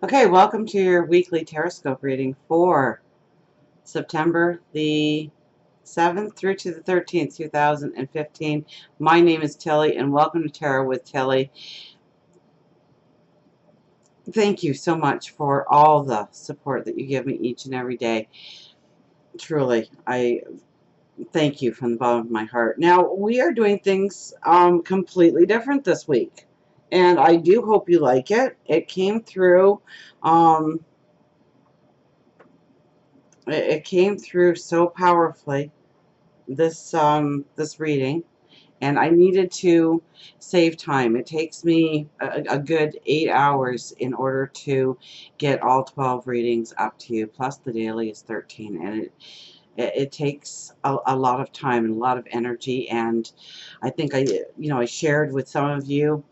Okay, welcome to your weekly Teroscope reading for September the 7th through to the 13th, 2015. My name is Tilly, and welcome to Tarot with Tilly. Thank you so much for all the support that you give me each and every day. Truly, I thank you from the bottom of my heart. Now, we are doing things completely different this week, and I do hope you like it. It came through... it came through so powerfully, this reading, and I needed to save time. It takes me a good 8 hours in order to get all 12 readings up to you, plus the daily is 13, and it takes a lot of time and a lot of energy. And I think I shared with some of you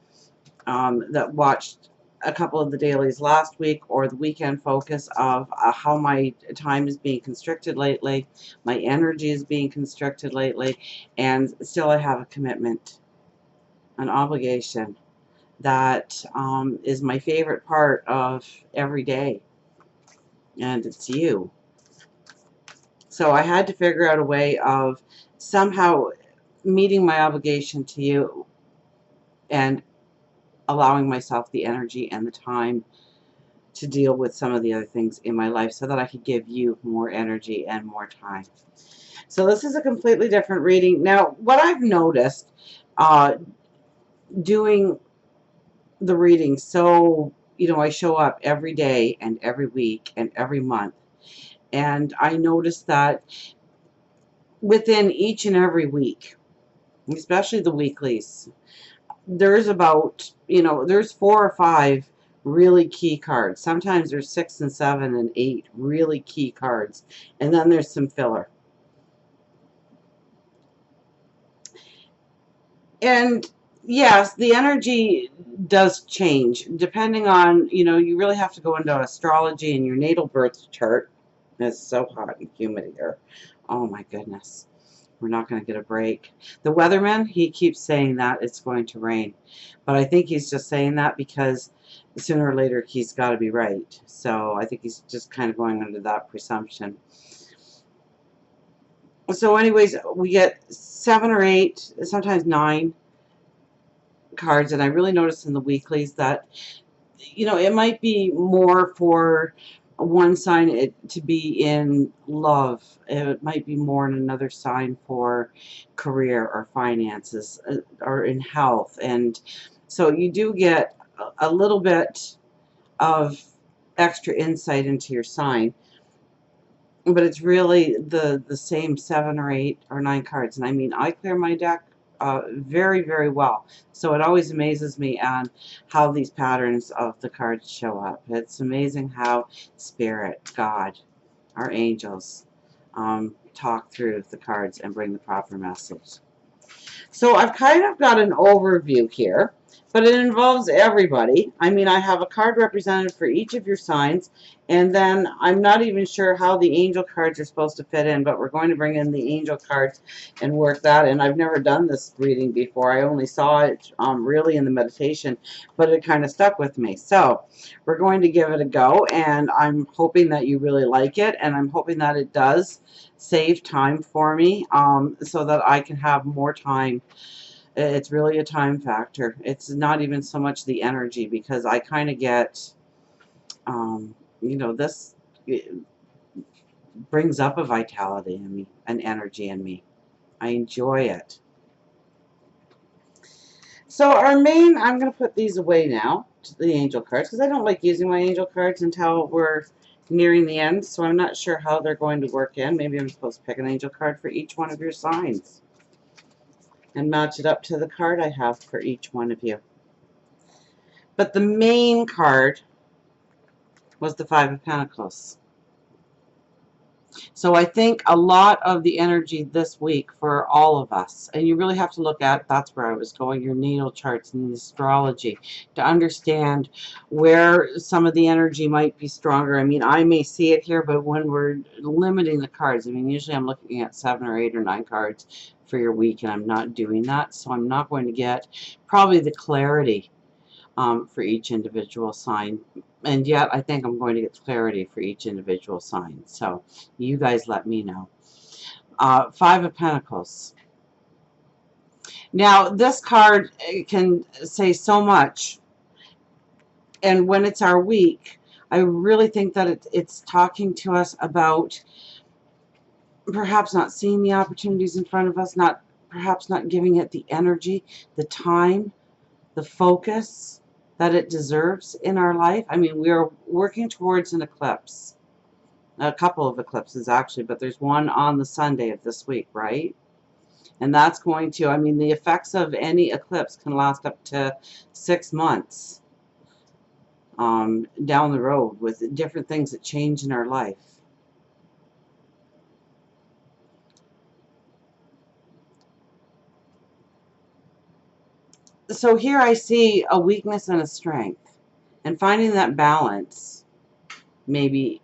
that watched a couple of the dailies last week or the weekend focus of how my time is being constricted lately, my energy is being constricted lately, and still I have a commitment, an obligation that is my favorite part of every day, and it's you. So I had to figure out a way of somehow meeting my obligation to you and allowing myself the energy and the time to deal with some of the other things in my life so that I could give you more energy and more time. So this is a completely different reading. Now, what I've noticed doing the reading, so, I show up every day and every week and every month, and I noticed that within each and every week, especially the weeklies, there's about, there's 4 or 5 really key cards. Sometimes there's 6 and 7 and 8 really key cards. And then there's some filler. And yes, the energy does change depending on, you really have to go into astrology and your natal birth chart. It's so hot and humid here. Oh my goodness. We're not going to get a break. The weatherman, he keeps saying that it's going to rain. But I think he's just saying that because sooner or later he's got to be right. So I think he's just kind of going under that presumption. So anyways, we get 7 or 8, sometimes 9 cards. And I really noticed in the weeklies that, it might be more for one sign to be in love. It might be more in another sign for career or finances or in health. And so you do get a little bit of extra insight into your sign, but it's really the same 7 or 8 or 9 cards. And I mean, I clear my deck very, very well. So it always amazes me on how these patterns of the cards show up. It's amazing how Spirit, God, our angels talk through the cards and bring the proper message. So I've kind of got an overview here, but it involves everybody. I mean, I have a card represented for each of your signs, and then I'm not even sure how the angel cards are supposed to fit in, but we're going to bring in the angel cards and work that in. I've never done this reading before. I only saw it really in the meditation, but it kind of stuck with me. So we're going to give it a go, and I'm hoping that you really like it, and I'm hoping that it does save time for me so that I can have more time. It's really a time factor. It's not even so much the energy, because I kind of get, this brings up a vitality in me, an energy in me. I enjoy it. So our main, I'm going to put these away now, the angel cards, because I don't like using my angel cards until we're nearing the end, so I'm not sure how they're going to work in. Maybe I'm supposed to pick an angel card for each one of your signs and match it up to the card I have for each one of you. But the main card was the 5 of Pentacles. So I think a lot of the energy this week for all of us, and you really have to look at, that's where I was going, your natal charts and the astrology, to understand where some of the energy might be stronger. I mean, I may see it here, but when we're limiting the cards, I mean, usually I'm looking at 7 or 8 or 9 cards for your week, and I'm not doing that. So I'm not going to get probably the clarity for each individual sign And yet I think I'm going to get clarity for each individual sign. So you guys let me know. Five of Pentacles. Now, this card can say so much. And when it's our week, I really think that it's talking to us about perhaps not seeing the opportunities in front of us, perhaps not giving it the energy, the time, the focus that it deserves in our life. I mean, we are working towards an eclipse. A couple of eclipses, actually, but there's one on the Sunday of this week, right? And that's going to, I mean, the effects of any eclipse can last up to 6 months down the road with different things that change in our life. So here I see a weakness and a strength, and finding that balance maybe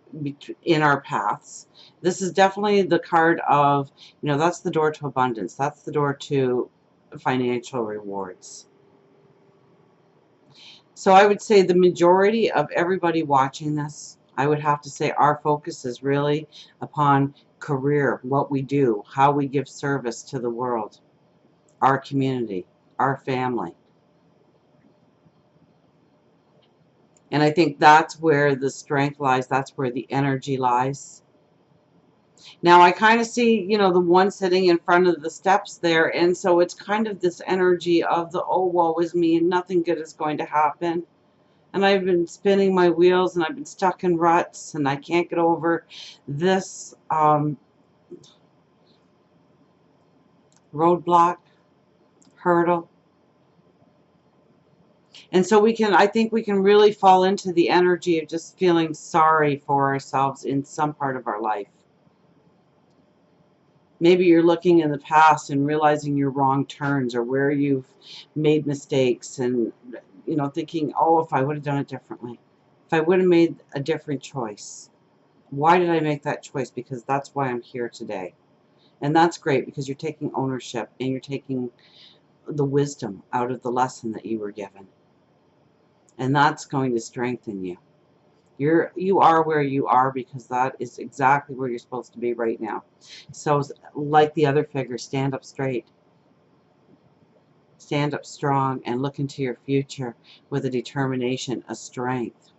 in our paths. This is definitely the card of, you know, that's the door to abundance. That's the door to financial rewards. So I would say the majority of everybody watching this, I would have to say our focus is really upon career, what we do, how we give service to the world, our community, our family. And I think that's where the strength lies. That's where the energy lies. Now I kind of see, you know, the one sitting in front of the steps there. And so it's kind of this energy of the, oh, woe is me, and nothing good is going to happen. And I've been spinning my wheels, and I've been stuck in ruts, and I can't get over this roadblock, hurdle. And so I think we can really fall into the energy of just feeling sorry for ourselves in some part of our life. Maybe you're looking in the past and realizing your wrong turns or where you've made mistakes, and, you know, thinking, oh, if I would have done it differently, if I would have made a different choice. Why did I make that choice? Because that's why I'm here today. And that's great, because you're taking ownership and you're taking the wisdom out of the lesson that you were given. And that's going to strengthen you. You are where you are because that is exactly where you're supposed to be right now. So like the other figure, stand up straight. Stand up strong and look into your future with a determination, a strength.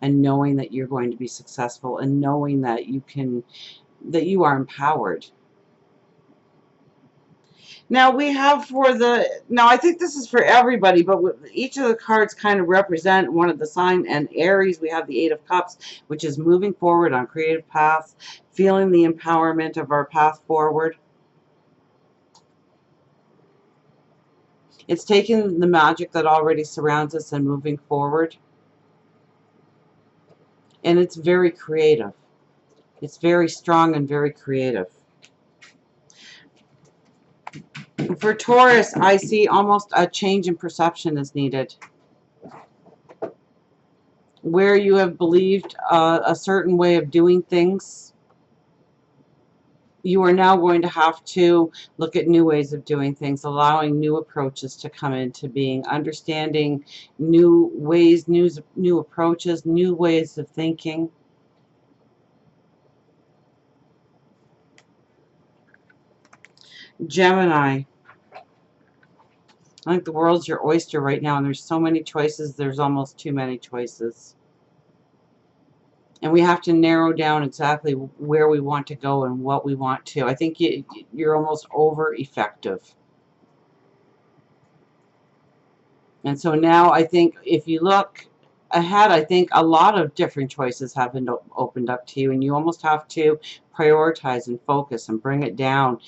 And knowing that you're going to be successful, and knowing that you are empowered. Now we have now I think this is for everybody, but each of the cards kind of represent one of the sign. And Aries, we have the Eight of Cups, which is moving forward on creative paths, feeling the empowerment of our path forward. It's taking the magic that already surrounds us and moving forward. And it's very creative. It's very strong and very creative. For Taurus, I see almost a change in perception is needed. Where you have believed a certain way of doing things, you are now going to have to look at new ways of doing things, allowing new approaches to come into being, understanding new ways, new approaches, new ways of thinking. Gemini, I think the world's your oyster right now, and there's so many choices, there's almost too many choices. And we have to narrow down exactly where we want to go and what we want to. I think you're almost over effective. And so now I think if you look ahead, I think a lot of different choices have been opened up to you, and you almost have to prioritize and focus and bring it down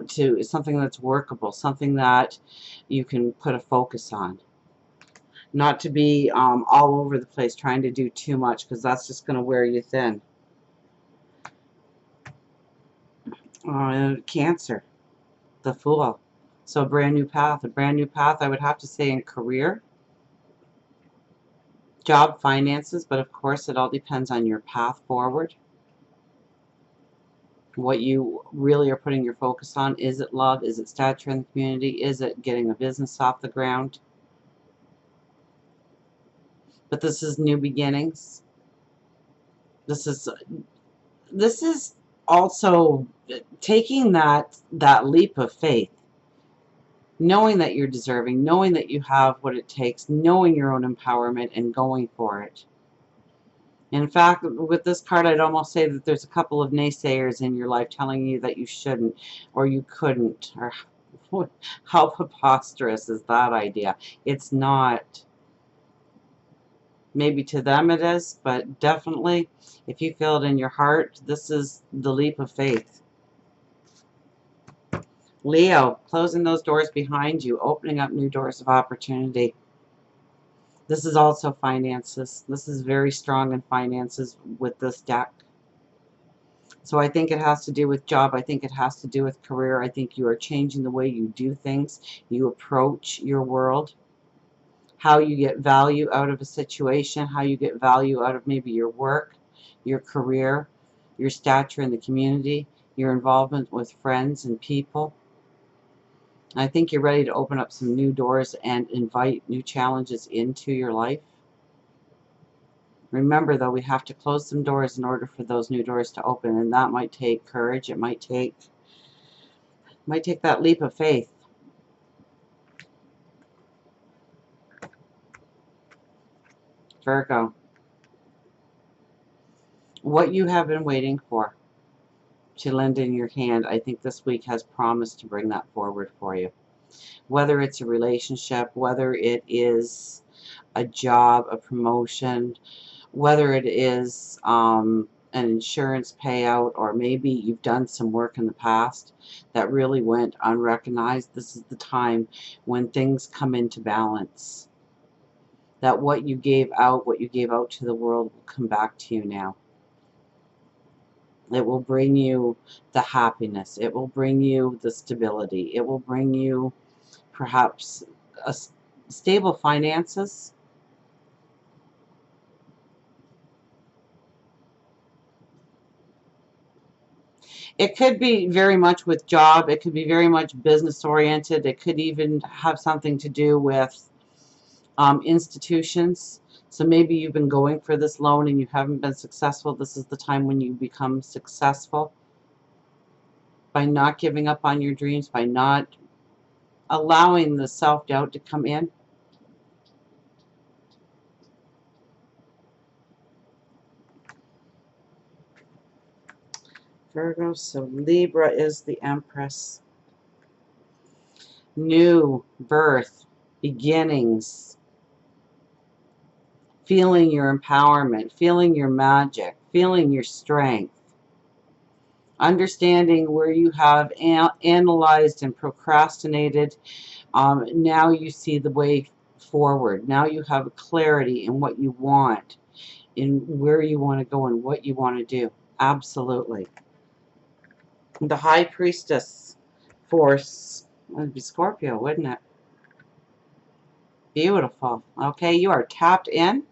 to something that's workable, something that you can put a focus on. Not to be all over the place trying to do too much, because that's just going to wear you thin. Cancer, the Fool. So a brand new path. A brand new path, I would have to say, in career, job, finances, but of course it all depends on your path forward. What you really are putting your focus on. Is it love? Is it stature in the community? Is it getting a business off the ground? But this is new beginnings. This is also taking that leap of faith, knowing that you're deserving, knowing that you have what it takes, knowing your own empowerment and going for it. In fact, with this card, I'd almost say that there's a couple of naysayers in your life telling you that you shouldn't or you couldn't, or how preposterous is that idea? It's not. Maybe to them it is, but definitely if you feel it in your heart, this is the leap of faith. Leo, closing those doors behind you, opening up new doors of opportunity. This is also finances. This is very strong in finances with this deck. So I think it has to do with job. I think it has to do with career. I think you are changing the way you do things. You approach your world. How you get value out of a situation. How you get value out of maybe your work, your career, your stature in the community, your involvement with friends and people. I think you're ready to open up some new doors and invite new challenges into your life. Remember, though, we have to close some doors in order for those new doors to open, and that might take courage. It might take that leap of faith. Virgo, what you have been waiting for to lend in your hand, I think this week has promised to bring that forward for you. Whether it's a relationship, whether it is a job, a promotion, whether it is an insurance payout, or maybe you've done some work in the past that really went unrecognized. This is the time when things come into balance. That what you gave out to the world will come back to you now. It will bring you the happiness. It will bring you the stability. It will bring you perhaps a stable finances. It could be very much with job. It could be very much business oriented. It could even have something to do with institutions. So maybe you've been going for this loan and you haven't been successful. This is the time when you become successful by not giving up on your dreams, by not allowing the self-doubt to come in. Virgo, so Libra is the Empress. New birth, beginnings, feeling your empowerment, feeling your magic, feeling your strength, understanding where you have analyzed and procrastinated. Now you see the way forward. Now you have clarity in what you want, in where you want to go and what you want to do. Absolutely. The High Priestess force would be Scorpio, wouldn't it? Beautiful. Okay, you are tapped in.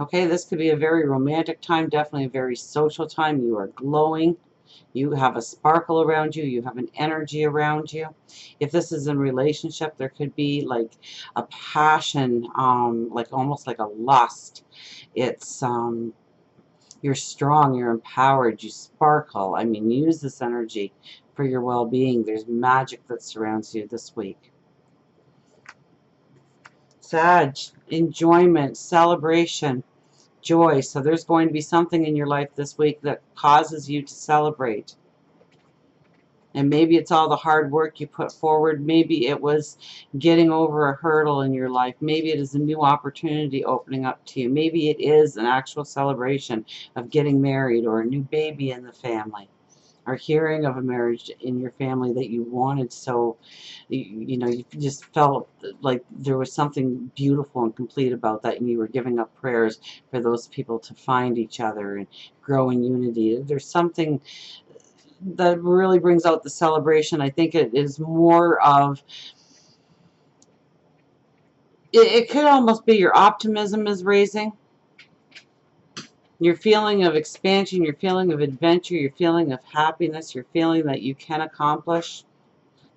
Okay, this could be a very romantic time, definitely a very social time. You are glowing. You have a sparkle around you. You have an energy around you. If this is in a relationship, there could be like a passion, like almost like a lust. It's you're strong, you're empowered, you sparkle. I mean, use this energy for your well-being. There's magic that surrounds you this week. Sag, enjoyment, celebration, joy. So there's going to be something in your life this week that causes you to celebrate. And maybe it's all the hard work you put forward. Maybe it was getting over a hurdle in your life. Maybe it is a new opportunity opening up to you. Maybe it is an actual celebration of getting married or a new baby in the family, or hearing of a marriage in your family that you wanted. So, you know, you just felt like there was something beautiful and complete about that, and you were giving up prayers for those people to find each other and grow in unity. There's something that really brings out the celebration. I think it is more of, it could almost be your optimism is raising. Your feeling of expansion, your feeling of adventure, your feeling of happiness, your feeling that you can accomplish.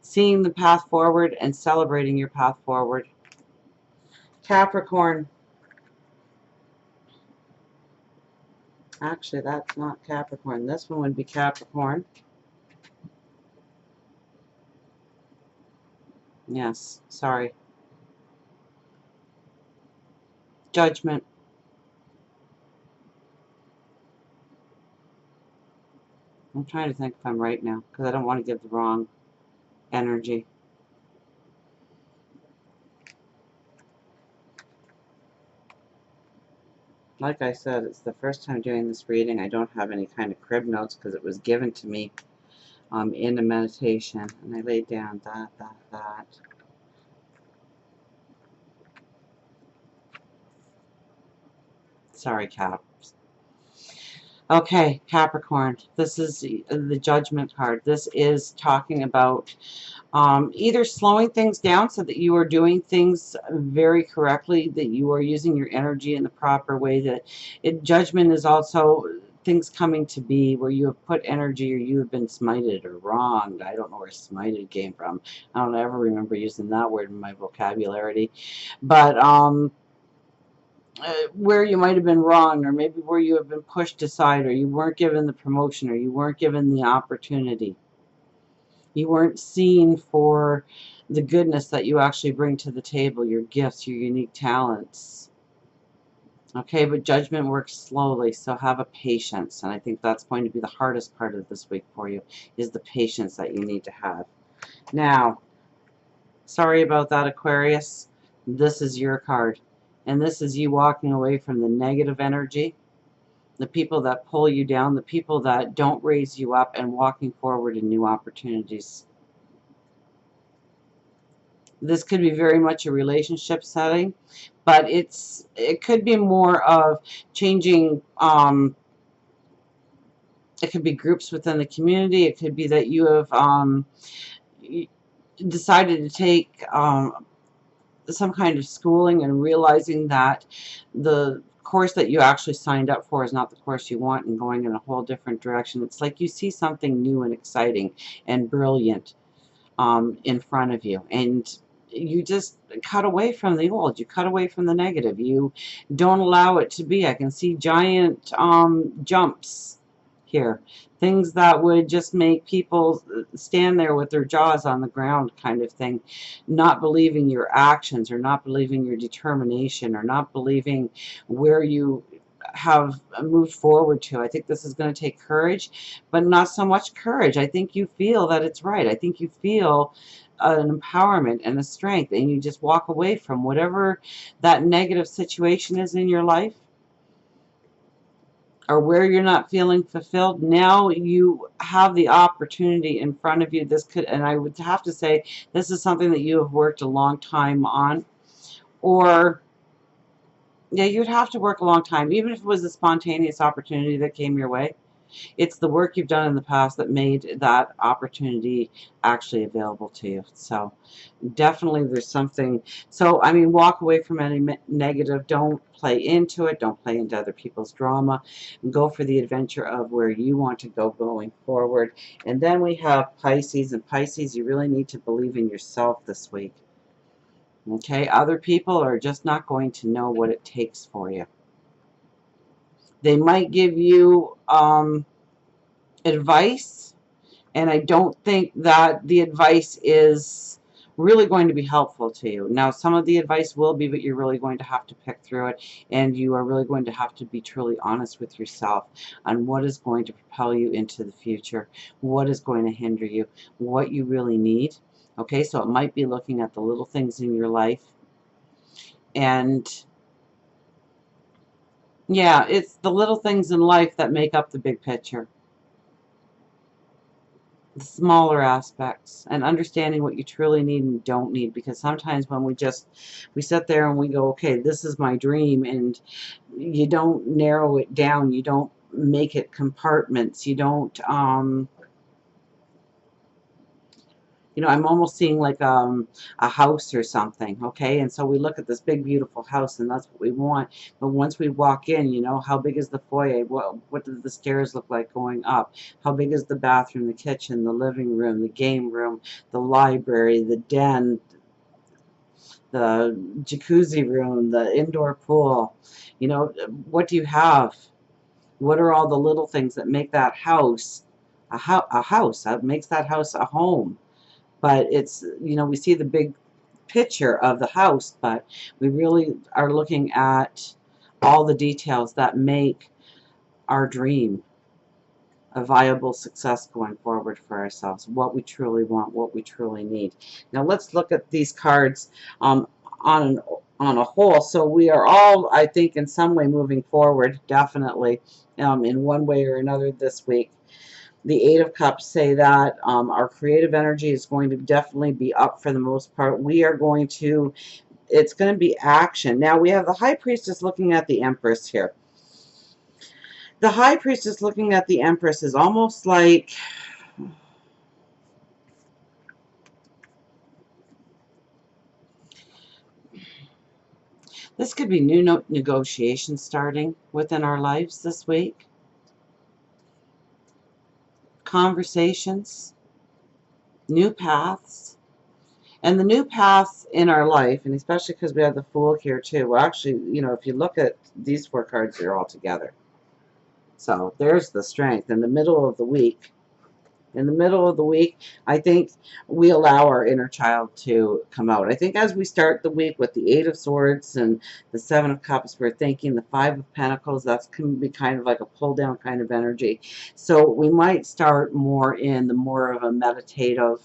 Seeing the path forward and celebrating your path forward. Capricorn, Actually, that's not Capricorn. This one would be Capricorn. Yes, sorry. Judgment. I'm trying to think if I'm right now because I don't want to give the wrong energy. Like I said, it's the first time doing this reading. I don't have any kind of crib notes because it was given to me in a meditation. And I laid down that. Sorry, Caps. Okay, Capricorn. This is the Judgment card. This is talking about either slowing things down so that you are doing things very correctly, that you are using your energy in the proper way. Judgment is also things coming to be where you have put energy or you have been smited or wronged. I don't know where smited came from. I don't ever remember using that word in my vocabulary. But where you might have been wrong, or maybe where you have been pushed aside, or you weren't given the promotion, or you weren't given the opportunity. You weren't seen for the goodness that you actually bring to the table, your gifts, your unique talents. Okay, but judgment works slowly, so have a patience. And I think that's going to be the hardest part of this week for you, is the patience that you need to have. Now, sorry about that, Aquarius. This is your card. And this is you walking away from the negative energy, the people that pull you down, the people that don't raise you up, and walking forward in new opportunities. This could be very much a relationship setting, but it could be more of changing. It could be groups within the community. It could be that you have decided to take some kind of schooling and realizing that the course that you actually signed up for is not the course you want and going in a whole different direction. It's like you see something new and exciting and brilliant in front of you, and you just cut away from the old. You cut away from the negative. You don't allow it to be. I can see giant jumps here, things that would just make people stand there with their jaws on the ground, kind of thing, not believing your actions, or not believing your determination, or not believing where you have moved forward to. I think this is going to take courage, but not so much courage. I think you feel that it's right. I think you feel an empowerment and a strength, and you just walk away from whatever that negative situation is in your life, or where you're not feeling fulfilled. Now you have the opportunity in front of you. This could, and I would have to say, this is something that you have worked a long time on, or yeah, you'd have to work a long time, even if it was a spontaneous opportunity that came your way. It's the work you've done in the past that made that opportunity actually available to you. So definitely there's something. So, I mean, walk away from any negative. Don't play into it. Don't play into other people's drama. Go for the adventure of where you want to go going forward. And then we have Pisces. And Pisces, you really need to believe in yourself this week. Okay? Other people are just not going to know what it takes for you. They might give you advice, and I don't think that the advice is really going to be helpful to you. Now, some of the advice will be, but you're really going to have to pick through it, and you are really going to have to be truly honest with yourself on what is going to propel you into the future, what is going to hinder you, what you really need. Okay, so it might be looking at the little things in your life, and yeah, it's the little things in life that make up the big picture. The smaller aspects, and understanding what you truly need and don't need, because sometimes when we sit there and we go, okay, this is my dream, and you don't narrow it down, you don't make it compartments, you don't you know, I'm almost seeing like a house or something, okay? And so we look at this big, beautiful house, and that's what we want. But once we walk in, you know, how big is the foyer? What do the stairs look like going up? How big is the bathroom, the kitchen, the living room, the game room, the library, the den, the jacuzzi room, the indoor pool? You know, what do you have? What are all the little things that make that house a house, that makes that house a home? But it's, you know, we see the big picture of the house, but we really are looking at all the details that make our dream a viable success going forward for ourselves, what we truly want, what we truly need. Now let's look at these cards on on a whole. So we are all, I think, in some way moving forward, definitely, in one way or another this week. The Eight of Cups say that our creative energy is going to definitely be up for the most part. We are going to, it's going to be action. Now we have the High Priestess looking at the Empress here. The High Priestess looking at the Empress is almost like, this could be new negotiations starting within our lives this week. Conversations, new paths. And the new paths in our life, and especially because we have the Fool here too. Well, actually, you know, if you look at these four cards, they're all together. So there's the strength in the middle of the week. In the middle of the week, I think we allow our inner child to come out. I think as we start the week with the Eight of Swords and the Seven of Cups, we're thinking the Five of Pentacles, that's can be kind of like a pull down kind of energy. So we might start more in the more of a meditative,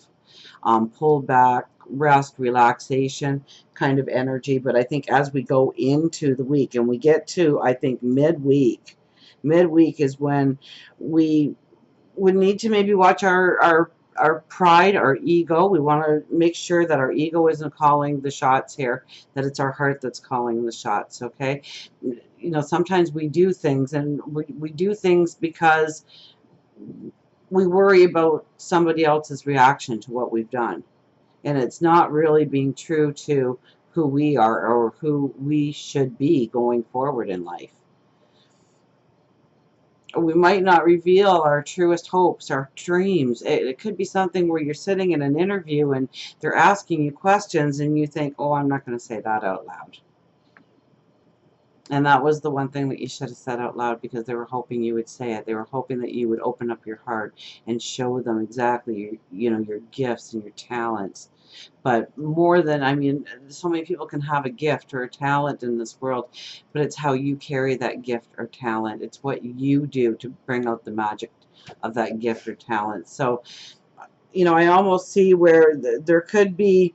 pull back, rest, relaxation kind of energy. But I think as we go into the week and we get to, I think, midweek is when we would need to maybe watch our pride, our ego. We want to make sure that our ego isn't calling the shots here, that it's our heart that's calling the shots, okay? You know, sometimes we do things, and we do things because we worry about somebody else's reaction to what we've done. And it's not really being true to who we are or who we should be going forward in life. We might not reveal our truest hopes, our dreams. It could be something where you're sitting in an interview and they're asking you questions and you think, oh, I'm not going to say that out loud. And that was the one thing that you should have said out loud, because they were hoping you would say it. They were hoping that you would open up your heart and show them exactly your, you know, your gifts and your talents. But more than, I mean, so many people can have a gift or a talent in this world, but it's how you carry that gift or talent. It's what you do to bring out the magic of that gift or talent. So, you know, I almost see where there could be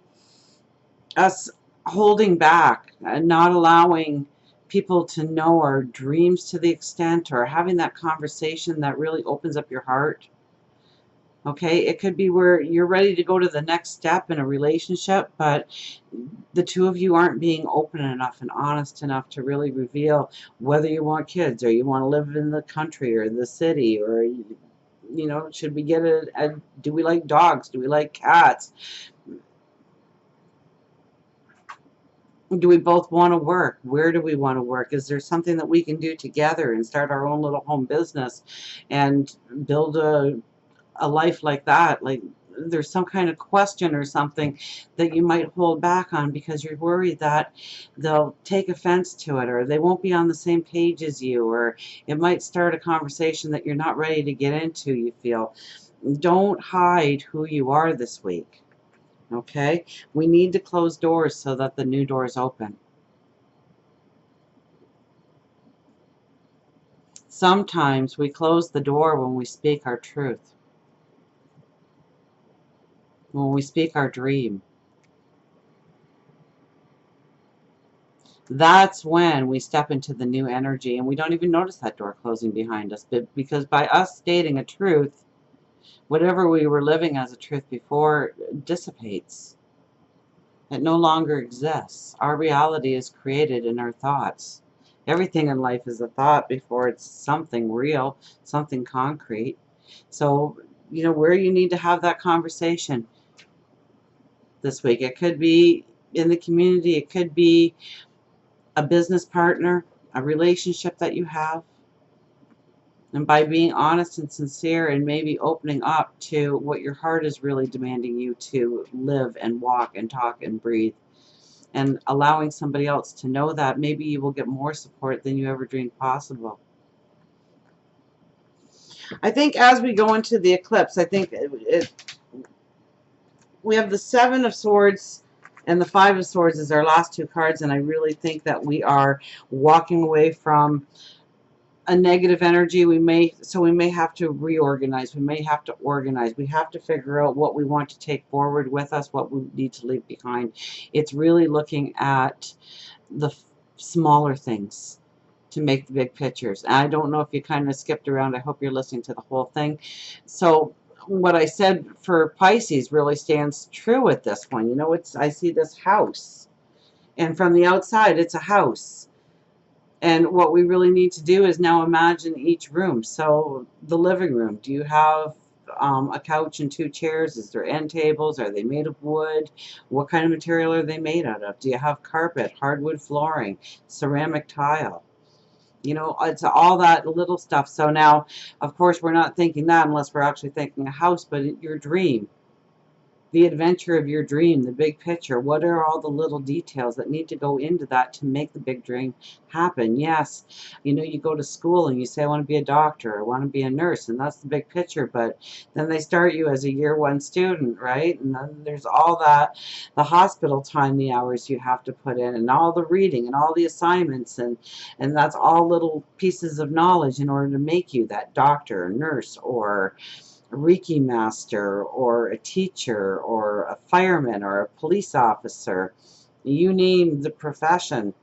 us holding back and not allowing people to know our dreams to the extent, or having that conversation that really opens up your heart. Okay, it could be where you're ready to go to the next step in a relationship, but the two of you aren't being open enough and honest enough to really reveal whether you want kids, or you want to live in the country or the city, or, you know, should we get do we like dogs? Do we like cats? Do we both want to work? Where do we want to work? Is there something that we can do together and start our own little home business and build a life like that? Like, there's some kind of question or something that you might hold back on because you're worried that they'll take offense to it, or they won't be on the same page as you, or it might start a conversation that you're not ready to get into, you feel. Don't hide who you are this week. Okay? We need to close doors so that the new doors open. Sometimes we close the door when we speak our truth, when we speak our dream. That's when we step into the new energy, and we don't even notice that door closing behind us. But because by us stating a truth, whatever we were living as a truth before dissipates. It no longer exists. Our reality is created in our thoughts. Everything in life is a thought before it's something real, something concrete. So, you know, where you need to have that conversation this week. It could be in the community. It could be a business partner, a relationship that you have. And by being honest and sincere and maybe opening up to what your heart is really demanding you to live and walk and talk and breathe, and allowing somebody else to know that, maybe you will get more support than you ever dreamed possible. I think as we go into the eclipse, I think we have the Seven of Swords and the Five of Swords as our last two cards, and I really think that we are walking away from a negative energy. We may have to reorganize. We may have to organize. We have to figure out what we want to take forward with us, what we need to leave behind. It's really looking at the smaller things to make the big pictures. And I don't know if you kind of skipped around. I hope you're listening to the whole thing. So what I said for Pisces really stands true at this one. You know, I see this house, and from the outside it's a house. And what we really need to do is now imagine each room. So the living room, do you have a couch and two chairs? Is there end tables? Are they made of wood? What kind of material are they made out of? Do you have carpet, hardwood flooring, ceramic tile? You know, it's all that little stuff. So now, of course, we're not thinking that unless we're actually thinking a house, but your dream, the adventure of your dream, the big picture. What are all the little details that need to go into that to make the big dream happen? Yes, you know, you go to school and you say, I want to be a doctor, I want to be a nurse, and that's the big picture. But then they start you as a year one student, right? And then there's all that, the hospital time, the hours you have to put in, and all the reading and all the assignments, and that's all little pieces of knowledge in order to make you that doctor or nurse or a Reiki master or a teacher or a fireman or a police officer. You name the profession,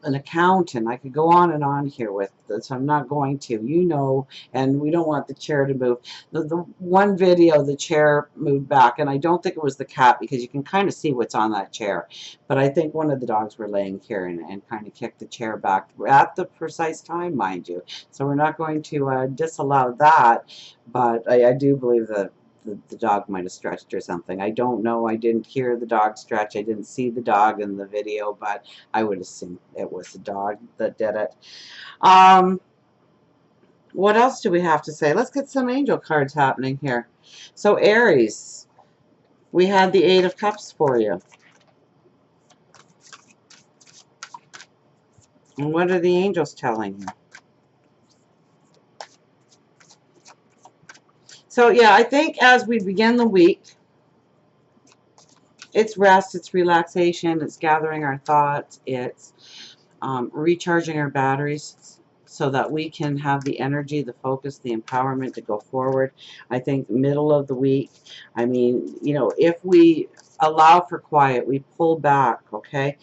an accountant. I could go on and on here with this. I'm not going to, you know, and we don't want the chair to move. The one video, the chair moved back, and I don't think it was the cat because you can kind of see what's on that chair. But I think one of the dogs were laying here and kind of kicked the chair back at the precise time, mind you. So we're not going to disallow that, but I do believe that the dog might have stretched or something. I don't know. I didn't hear the dog stretch. I didn't see the dog in the video, but I would assume it was the dog that did it. What else do we have to say? Let's get some angel cards happening here. So Aries, we had the Eight of Cups for you. And what are the angels telling you? So yeah, I think as we begin the week, it's rest, it's relaxation, it's gathering our thoughts, it's recharging our batteries so that we can have the energy, the focus, the empowerment to go forward. I think middle of the week, I mean, you know, if we allow for quiet, we pull back, okay,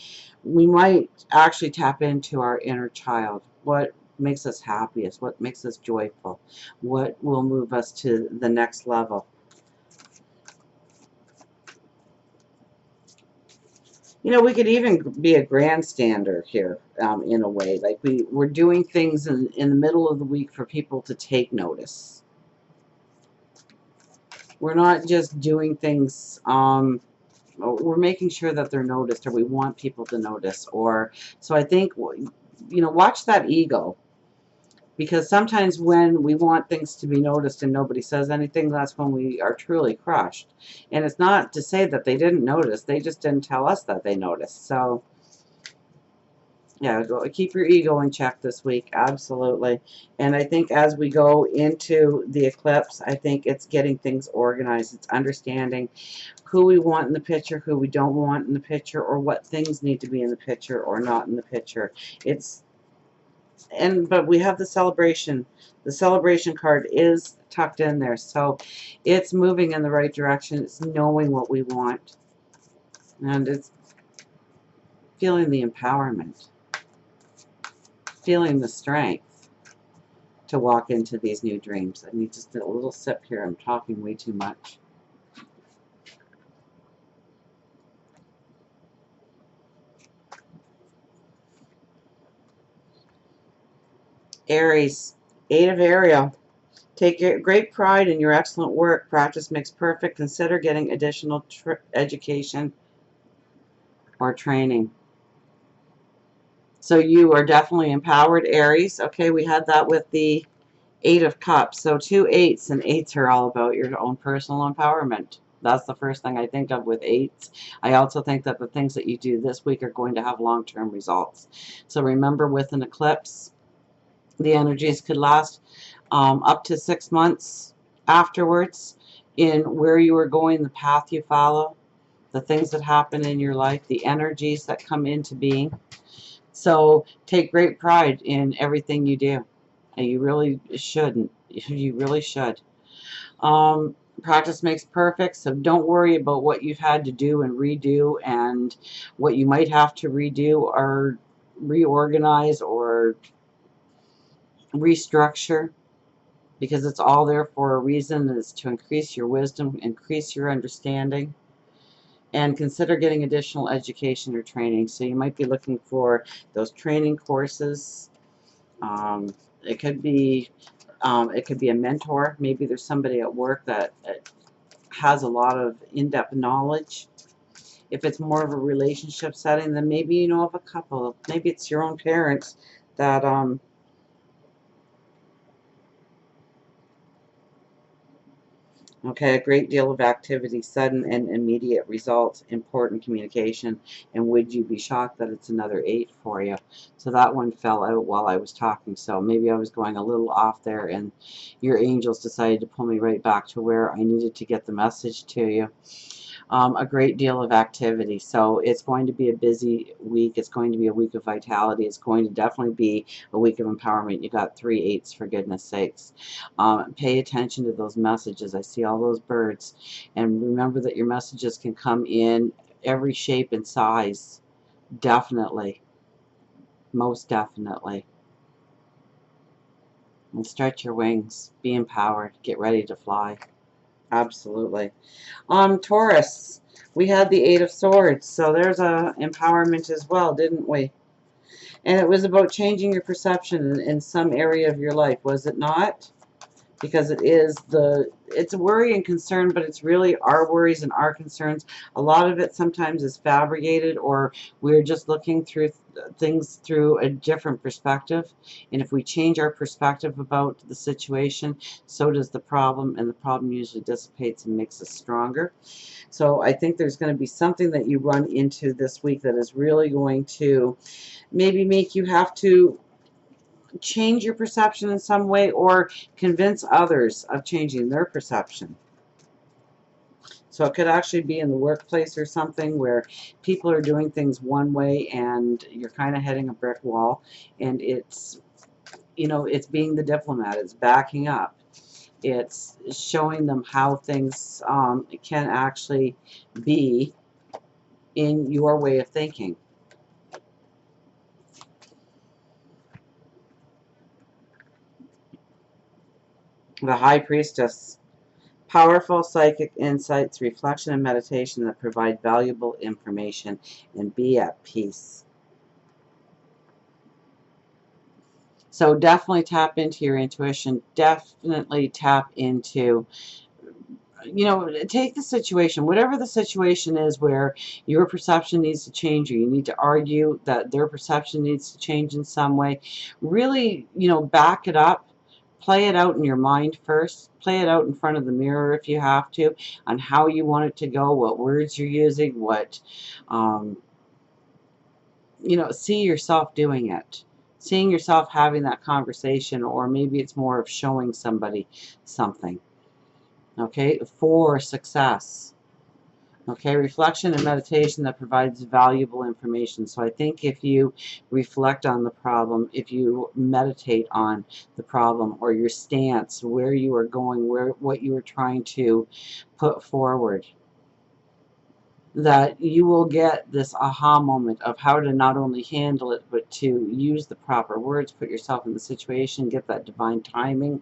we might actually tap into our inner child. What makes us happiest? What makes us joyful? What will move us to the next level? You know, we could even be a grandstander here in a way. Like we're doing things in the middle of the week for people to take notice. We're not just doing things, we're making sure that they're noticed, or we want people to notice. Or so I think, you know, watch that ego. Because sometimes when we want things to be noticed and nobody says anything, that's when we are truly crushed. And it's not to say that they didn't notice. They just didn't tell us that they noticed. So, yeah, keep your ego in check this week. Absolutely. And I think as we go into the eclipse, I think it's getting things organized. It's understanding who we want in the picture, who we don't want in the picture, or what things need to be in the picture or not in the picture. But we have the celebration. The celebration card is tucked in there, so it's moving in the right direction. It's knowing what we want, and it's feeling the empowerment, feeling the strength to walk into these new dreams. I need just a little sip here. I'm talking way too much. Aries, Eight of Ariel. Take great pride in your excellent work. Practice makes perfect. Consider getting additional education or training. So you are definitely empowered, Aries. Okay, we had that with the Eight of Cups. So 2 8s, and 8s are all about your own personal empowerment. That's the first thing I think of with 8s. I also think that the things that you do this week are going to have long-term results. So remember, with an eclipse, the energies could last up to 6 months afterwards, in where you are going, the path you follow, the things that happen in your life, the energies that come into being. So take great pride in everything you do. And you really shouldn't. You really should. Practice makes perfect, so don't worry about what you've had to do and redo and what you might have to redo or reorganize or restructure, because it's all there for a reason. It's to increase your wisdom, increase your understanding, and consider getting additional education or training. So you might be looking for those training courses. Um, it could be a mentor. Maybe there's somebody at work that has a lot of in-depth knowledge. If it's more of a relationship setting, then maybe you know of a couple. Maybe it's your own parents that okay, a great deal of activity, sudden and immediate results, important communication, and would you be shocked that it's another 8 for you? So that one fell out while I was talking, so maybe I was going a little off there, and your angels decided to pull me right back to where I needed to get the message to you. A great deal of activity. So it's going to be a busy week. It's going to be a week of vitality. It's going to definitely be a week of empowerment. You got 3 8s, for goodness sakes. Pay attention to those messages. I see all those birds. And remember that your messages can come in every shape and size. Definitely. Most definitely. And stretch your wings. Be empowered. Get ready to fly. Absolutely. Taurus, we had the 8 of Swords, so there's a empowerment as well, didn't we? And it was about changing your perception in some area of your life, was it not? Because it's worry and concern, but it's really our worries and our concerns. A lot of it sometimes is fabricated, or we're just looking through things through a different perspective. And if we change our perspective about the situation, so does the problem, and the problem usually dissipates and makes us stronger. So I think there's going to be something that you run into this week that is really going to maybe make you have to change your perception in some way, or convince others of changing their perception. So it could actually be in the workplace or something where people are doing things one way and you're kind of hitting a brick wall, and it's, it's being the diplomat, it's backing up, it's showing them how things can actually be in your way of thinking. The High Priestess. Powerful psychic insights, reflection, and meditation that provide valuable information, and be at peace. So definitely tap into your intuition. Definitely tap into, take the situation, whatever the situation is where your perception needs to change, or you need to argue that their perception needs to change in some way. Really, back it up. Play it out in your mind first. Play it out in front of the mirror if you have to, on how you want it to go, what words you're using, what, see yourself doing it. Seeing yourself having that conversation, or maybe it's more of showing somebody something, okay, for success. Okay, reflection and meditation that provides valuable information. So I think if you reflect on the problem, if you meditate on the problem or your stance, where you are going, what you are trying to put forward, that you will get this aha moment of how to not only handle it, but to use the proper words, put yourself in the situation, get that divine timing,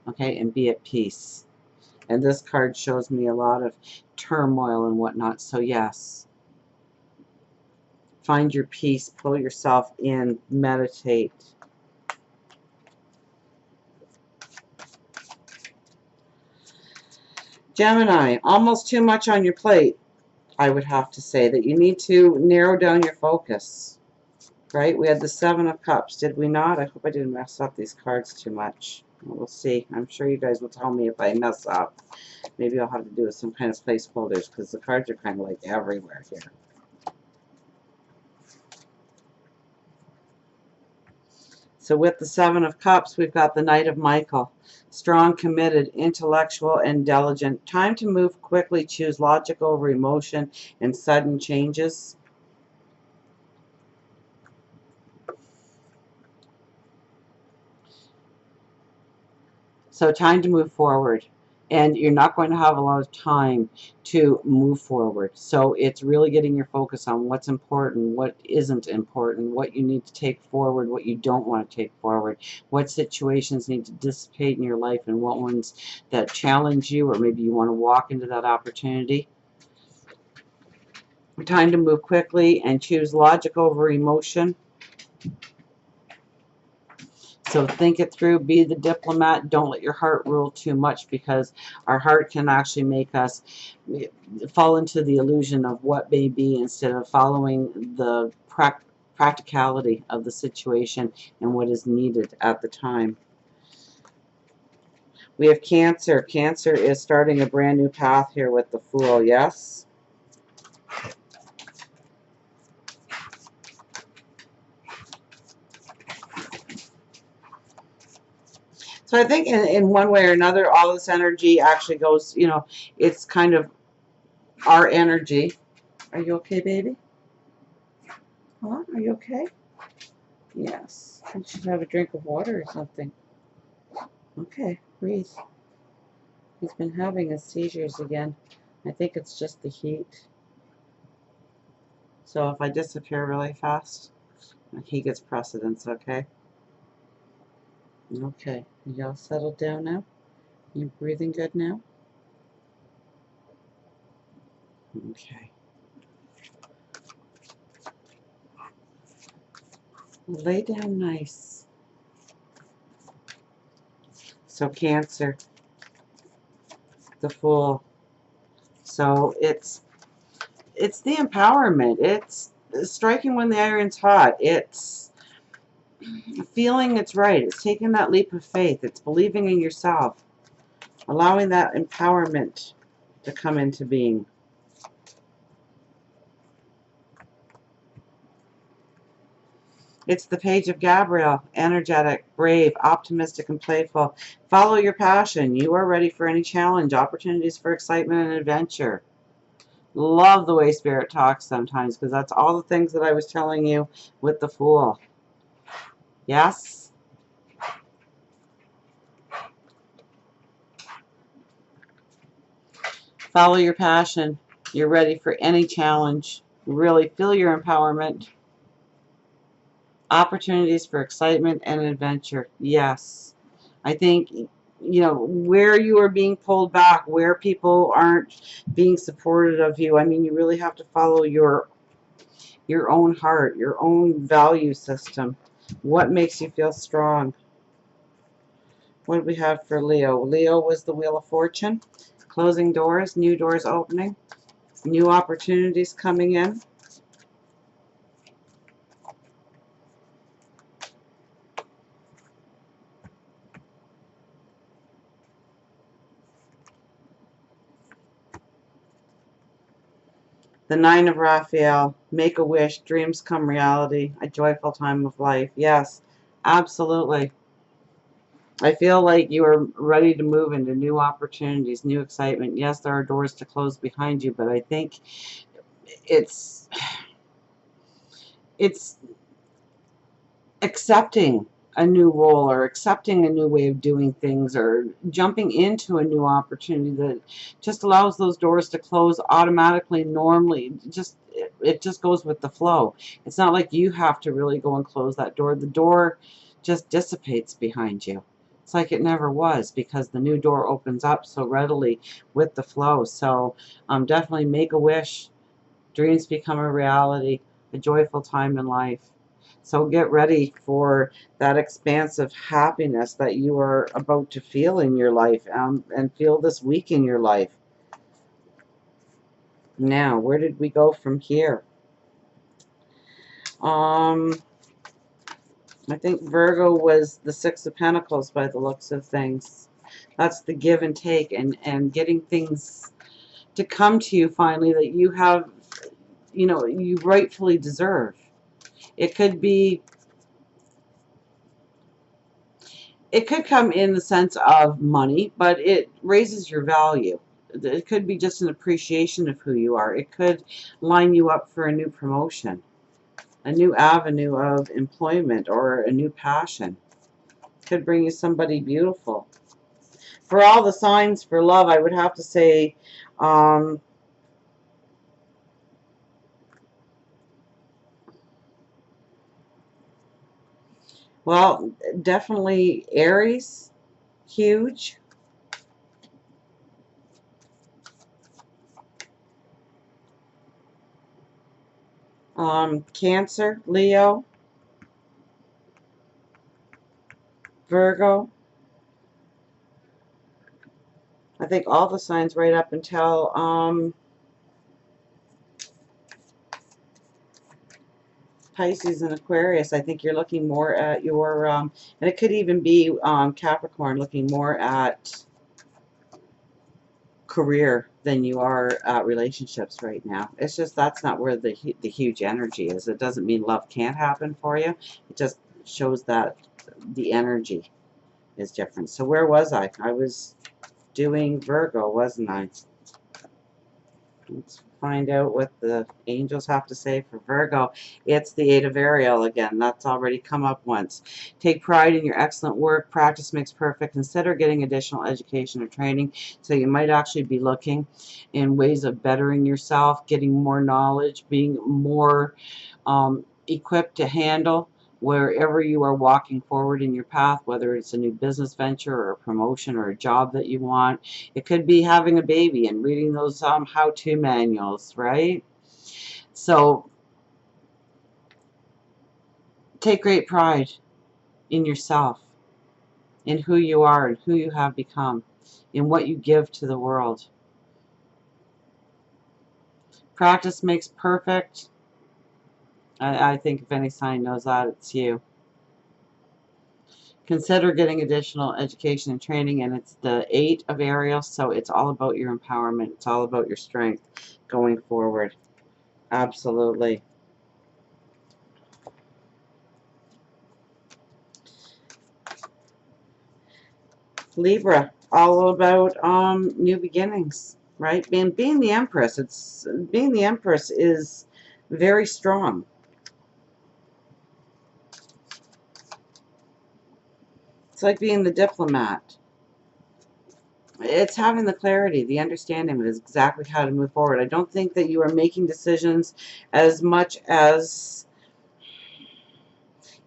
okay, and be at peace. And this card shows me a lot of turmoil and whatnot. So yes, find your peace, pull yourself in, meditate. Gemini, almost too much on your plate, I would have to say, that you need to narrow down your focus. Right? We had the 7 of Cups, did we not? I hope I didn't mess up these cards too much. We'll see. I'm sure you guys will tell me if I mess up. Maybe I'll have to do some kind of placeholders, because the cards are kind of like everywhere here. So with the Seven of Cups, we've got the Knight of Michael. Strong, committed, intellectual, and diligent. Time to move quickly, choose logic over emotion and sudden changes. So time to move forward. And you're not going to have a lot of time to move forward. So it's really getting your focus on what's important, what isn't important, what you need to take forward, what you don't want to take forward, what situations need to dissipate in your life, and what ones that challenge you, or maybe you want to walk into that opportunity. Time to move quickly and choose logic over emotion. So think it through, be the diplomat, don't let your heart rule too much, because our heart can actually make us fall into the illusion of what may be instead of following the practicality of the situation and what is needed at the time. We have Cancer. Cancer is starting a brand new path here with the Fool, yes? So I think in one way or another, all this energy actually goes, you know, it's kind of our energy. Are you okay, baby? Huh? Are you okay? Yes. You should have a drink of water or something. Okay, breathe. He's been having his seizures again. I think it's just the heat. So if I disappear really fast, he gets precedence, okay? Okay. You all settled down now? You breathing good now? Okay. Lay down nice. So Cancer, the Fool. So it's the empowerment. It's striking when the iron's hot. It's feeling it's right. It's taking that leap of faith. It's believing in yourself. Allowing that empowerment to come into being. It's the Page of Gabriel. Energetic, brave, optimistic, and playful. Follow your passion. You are ready for any challenge. Opportunities for excitement and adventure. Love the way Spirit talks sometimes, because that's all the things that I was telling you with the Fool. Yes? Follow your passion. You're ready for any challenge. Really feel your empowerment. Opportunities for excitement and adventure. Yes. I think, you know, where you are being pulled back, where people aren't being supportive of you, I mean, you really have to follow your own heart, your own value system. What makes you feel strong? What do we have for Leo? Leo was the Wheel of Fortune. Closing doors, new doors opening, new opportunities coming in. The Nine of Raphael, make a wish, dreams come reality, a joyful time of life. Yes, absolutely. I feel like you are ready to move into new opportunities, new excitement. Yes, there are doors to close behind you, but I think it's accepting a new role, or accepting a new way of doing things, or jumping into a new opportunity that just allows those doors to close automatically, normally. It just goes with the flow. It's not like you have to really go and close that door. The door just dissipates behind you. It's like it never was, because the new door opens up so readily with the flow. So definitely make a wish. Dreams become a reality. A joyful time in life. So get ready for that expansive happiness that you are about to feel in your life, and feel this week in your life. Now, where did we go from here? I think Virgo was the Six of Pentacles by the looks of things. That's the give and take, and getting things to come to you finally that you have, you know, you rightfully deserve. It could be It could come in the sense of money, but it raises your value. It could be just an appreciation of who you are. It could line you up for a new promotion, a new avenue of employment, or a new passion. Could bring you somebody beautiful. For all the signs for love, I would have to say, well, definitely Aries, huge. Cancer, Leo, Virgo. I think all the signs right up until Pisces and Aquarius. I think you're looking more at your, and it could even be Capricorn, looking more at career than you are at relationships right now. It's just that's not where the huge energy is. It doesn't mean love can't happen for you. It just shows that the energy is different. So where was I? I was doing Virgo, wasn't I? Let's find out what the angels have to say for Virgo. It's the Eight of Ariel again. That's already come up once. Take pride in your excellent work. Practice makes perfect. Consider getting additional education or training. So you might actually be looking in ways of bettering yourself, getting more knowledge, being more equipped to handle wherever you are walking forward in your path, whether it's a new business venture or a promotion or a job that you want. It could be having a baby and reading those how-to manuals, right? So take great pride in yourself, in who you are and who you have become, in what you give to the world. Practice makes perfect. I think if any sign knows that, it's you. Consider getting additional education and training, and it's the Eight of Ariel, so it's all about your empowerment. It's all about your strength going forward. Absolutely. Libra, all about new beginnings, right? Being the Empress, being the Empress is very strong. It's like being the diplomat. It's having the clarity, the understanding of exactly how to move forward. I don't think that you are making decisions as much as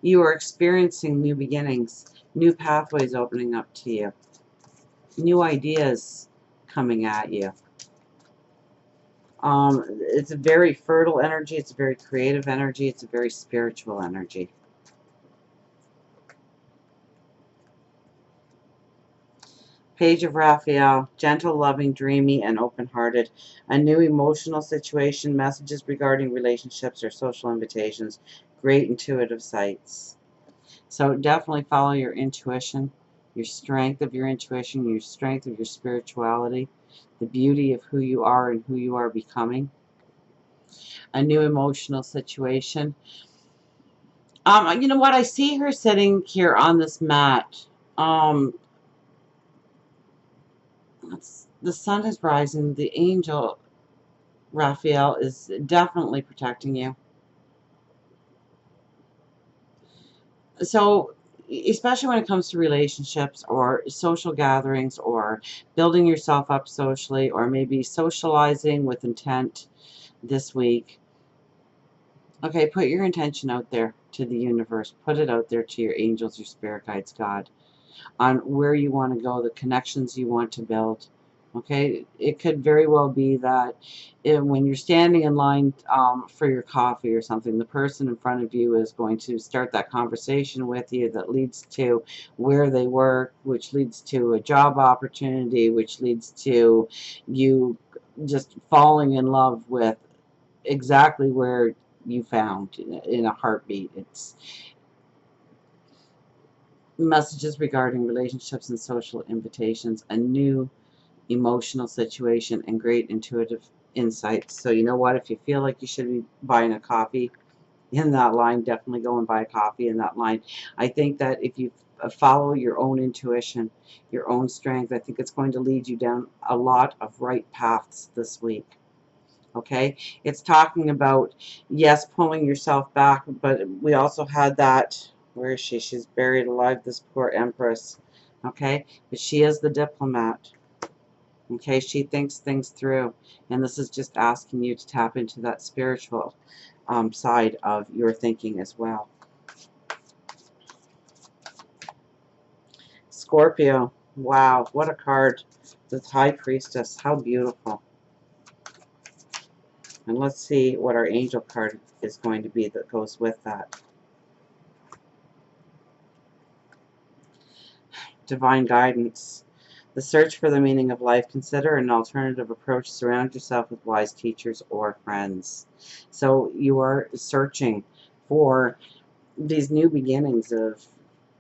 you are experiencing new beginnings, new pathways opening up to you, new ideas coming at you. It's a very fertile energy. It's a very creative energy. It's a very spiritual energy. Page of Raphael, gentle, loving, dreamy, and open-hearted. A new emotional situation, messages regarding relationships or social invitations. Great intuitive sights. So definitely follow your intuition, your strength of your intuition, your strength of your spirituality, the beauty of who you are and who you are becoming. A new emotional situation. You know what? I see her sitting here on this mat. The sun is rising. The angel Raphael is definitely protecting you. So, especially when it comes to relationships or social gatherings or building yourself up socially or maybe socializing with intent this week. Okay, put your intention out there to the universe. Put it out there to your angels, your spirit guides, God, on where you want to go, the connections you want to build. Okay, it could very well be that when you're standing in line for your coffee or something, the person in front of you is going to start that conversation with you that leads to where they work, which leads to a job opportunity, which leads to you just falling in love with exactly where you found in a heartbeat. It's messages regarding relationships and social invitations, a new emotional situation, and great intuitive insights. So you know what? If you feel like you should be buying a coffee, in that line, definitely go and buy a coffee in that line. I think that if you follow your own intuition, your own strength, I think it's going to lead you down a lot of right paths this week. Okay, it's talking about, yes, pulling yourself back, but we also had that, where is she? She's buried alive, this poor Empress. Okay, but she is the diplomat. Okay, she thinks things through, and this is just asking you to tap into that spiritual side of your thinking as well. Scorpio, wow, what a card. The High Priestess, how beautiful. And let's see what our angel card is going to be that goes with that. Divine guidance. The search for the meaning of life. Consider an alternative approach. Surround yourself with wise teachers or friends. So you are searching for these new beginnings of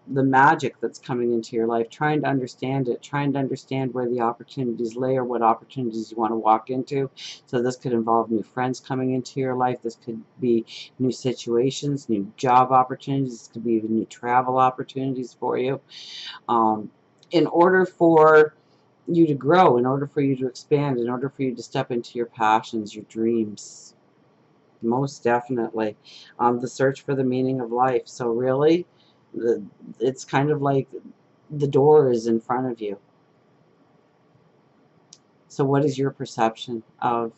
the magic that's coming into your life, trying to understand it, trying to understand where the opportunities lay or what opportunities you want to walk into. So this could involve new friends coming into your life. This could be new situations, new job opportunities. This could be new travel opportunities for you. In order for you to grow, in order for you to expand, in order for you to step into your passions, your dreams, most definitely. The search for the meaning of life. So really, it's kind of like the door is in front of you. So what is your perception of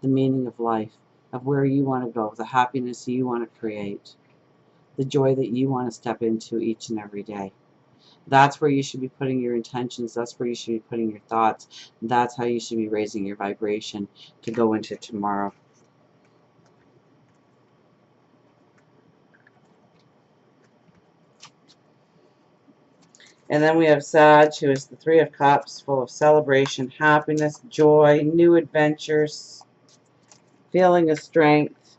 the meaning of life, of where you want to go, the happiness you want to create, the joy that you want to step into each and every day? That's where you should be putting your intentions. That's where you should be putting your thoughts. That's how you should be raising your vibration to go into tomorrow. And then we have Sag, who is the Three of Cups, full of celebration, happiness, joy, new adventures, feeling of strength.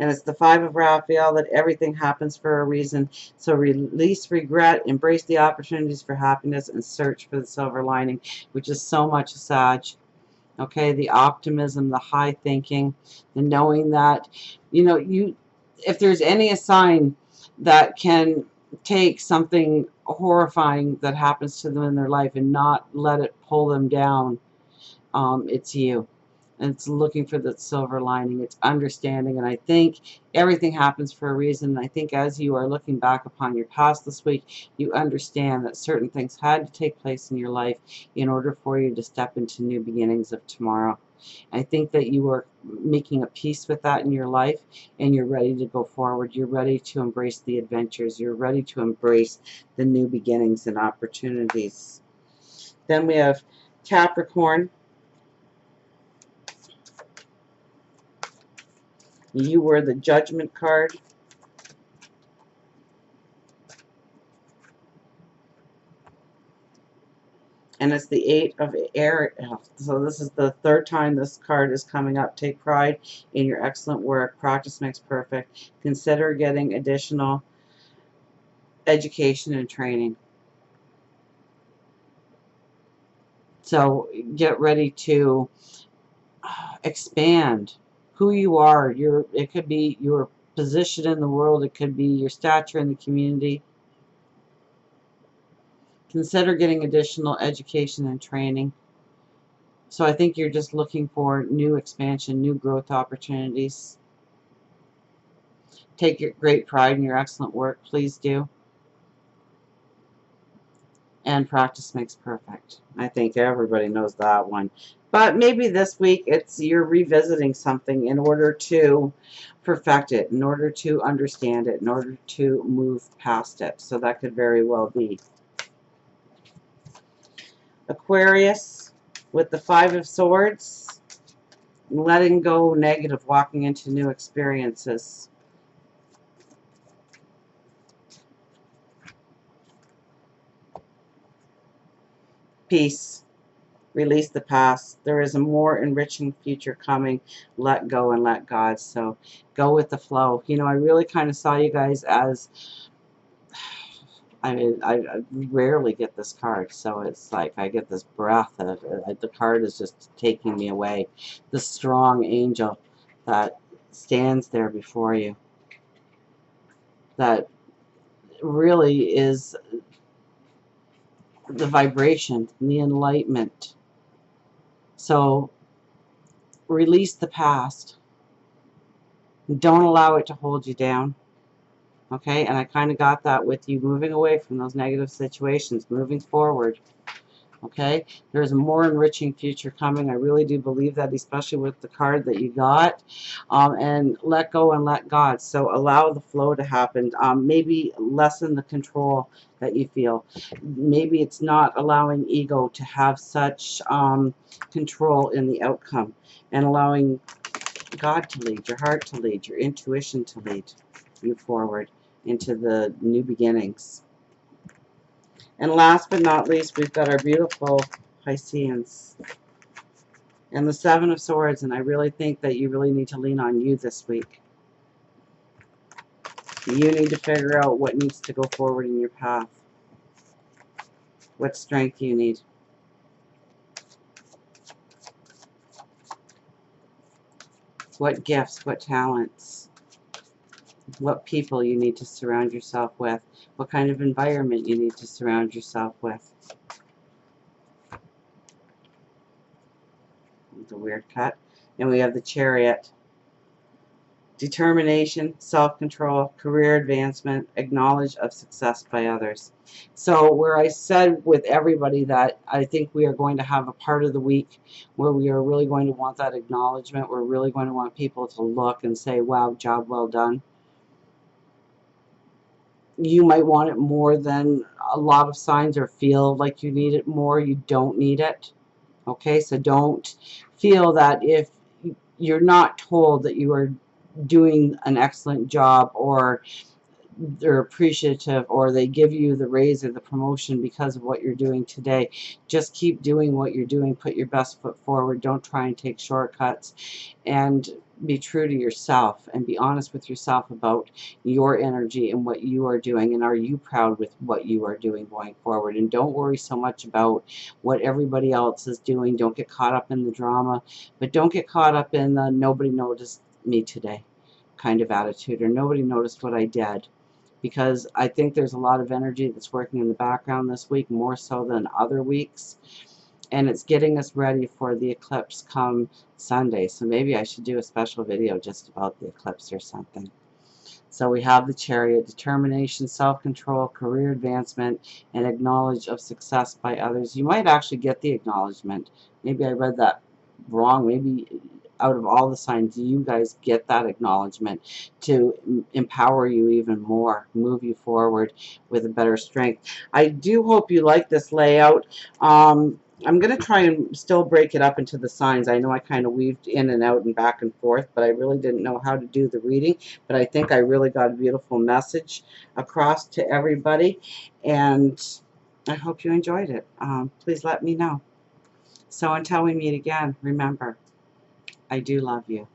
And it's the Five of Raphael, that everything happens for a reason. So release regret, embrace the opportunities for happiness, and search for the silver lining, which is so much Sag. Okay, the optimism, the high thinking, the knowing that, you know, if there's any sign that can take something horrifying that happens to them in their life and not let it pull them down, it's you. And it's looking for the silver lining. It's understanding. And I think everything happens for a reason. And I think as you are looking back upon your past this week, you understand that certain things had to take place in your life in order for you to step into new beginnings of tomorrow. I think that you are making a peace with that in your life, and you're ready to go forward. You're ready to embrace the adventures. You're ready to embrace the new beginnings and opportunities. Then we have Capricorn. You were the Judgment card. And it's the Eight of Aries. So this is the third time this card is coming up. Take pride in your excellent work. Practice makes perfect. Consider getting additional education and training. So get ready to expand who you are. It could be your position in the world. It could be your stature in the community. Consider getting additional education and training. So I think you're just looking for new expansion, new growth opportunities. Take your great pride in your excellent work. Please do. And practice makes perfect. I think everybody knows that one. But maybe this week you're revisiting something in order to perfect it, in order to understand it, in order to move past it. So that could very well be. Aquarius with the Five of Swords. Letting go negative, walking into new experiences. Peace. Release the past. There is a more enriching future coming. Let go and let God. So go with the flow. You know, I really kind of saw you guys as I mean, I rarely get this card, so it's like I get this breath of the card is just taking me away. The strong angel that stands there before you, that really is the vibration, the enlightenment. So release the past. Don't allow it to hold you down. Okay, and I kind of got that with you moving away from those negative situations, moving forward. Okay, there's a more enriching future coming. I really do believe that, especially with the card that you got. And let go and let God. So allow the flow to happen. Maybe lessen the control that you feel. Maybe it's not allowing ego to have such control in the outcome, and allowing God to lead, your heart to lead, your intuition to lead you forward into the new beginnings. And last but not least, we've got our beautiful Pisceans and the Seven of Swords. And I really think that you really need to lean on you this week. You need to figure out what needs to go forward in your path. What strength you need. What gifts, what talents, what people you need to surround yourself with. What kind of environment you need to surround yourself with. It's a weird cut. And we have the Chariot. Determination, self-control, career advancement, acknowledge of success by others. So where I said with everybody that I think we are going to have a part of the week where we are really going to want that acknowledgement, we're really going to want people to look and say, wow, job well done. You might want it more than a lot of signs, or feel like you need it more. You don't need it. Okay, so don't feel that if you're not told that you are doing an excellent job, or they're appreciative, or they give you the raise or the promotion because of what you're doing today. Just keep doing what you're doing. Put your best foot forward. Don't try and take shortcuts, and be true to yourself and be honest with yourself about your energy and what you are doing, and are you proud with what you are doing going forward. And don't worry so much about what everybody else is doing. Don't get caught up in the drama, but don't get caught up in the nobody noticed me today kind of attitude, or nobody noticed what I did. Because I think there's a lot of energy that's working in the background this week, more so than other weeks. And it's getting us ready for the eclipse come Sunday. So maybe I should do a special video just about the eclipse or something. So we have the Chariot, determination, self-control, career advancement, and acknowledge of success by others. You might actually get the acknowledgement. Maybe I read that wrong. Maybe out of all the signs, you guys get that acknowledgement to empower you even more, move you forward with a better strength. I do hope you like this layout. I'm going to try and still break it up into the signs. I know I kind of weaved in and out and back and forth, but I really didn't know how to do the reading. But I think I really got a beautiful message across to everybody, and I hope you enjoyed it. Please let me know. So until we meet again, remember, I do love you.